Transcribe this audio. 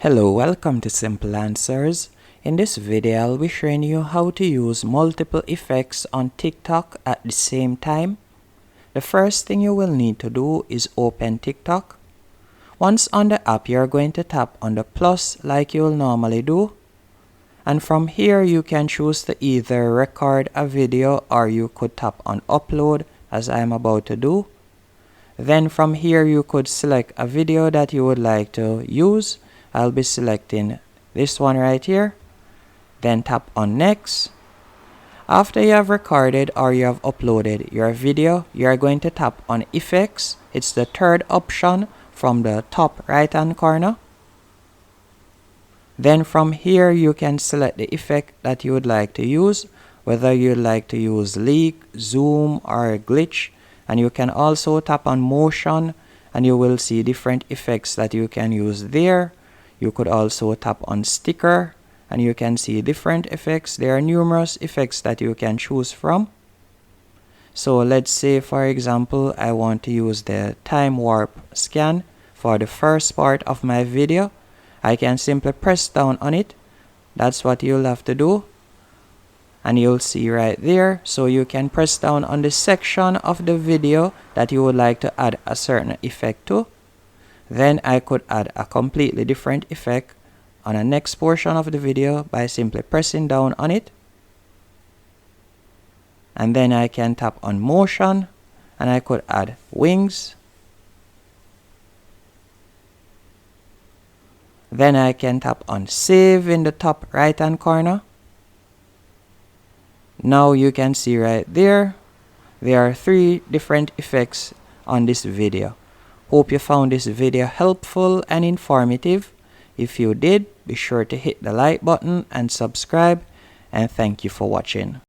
Hello, welcome to Simple Answers. In this video, I'll be showing you how to use multiple effects on TikTok at the same time. The first thing you will need to do is open TikTok. Once on the app, you're going to tap on the plus like you will normally do. And from here, you can choose to either record a video or you could tap on upload as I'm about to do. Then from here, you could select a video that you would like to use. I'll be selecting this one right here. Then tap on next. After you have recorded or you have uploaded your video, you are going to tap on effects. It's the third option from the top right hand corner. Then from here you can select the effect that you would like to use, whether you'd like to use leak, zoom or glitch. And you can also tap on motion and you will see different effects that you can use there. You could also tap on sticker and you can see different effects. There are numerous effects that you can choose from. So let's say, for example, I want to use the time warp scan for the first part of my video. I can simply press down on it. That's what you'll have to do. And you'll see right there. So you can press down on the section of the video that you would like to add a certain effect to. Then I could add a completely different effect on the next portion of the video by simply pressing down on it. And then I can tap on motion and I could add wings. Then I can tap on save in the top right hand corner. Now you can see right there, there are 3 different effects on this video. Hope you found this video helpful and informative. If you did, be sure to hit the like button and subscribe, and thank you for watching.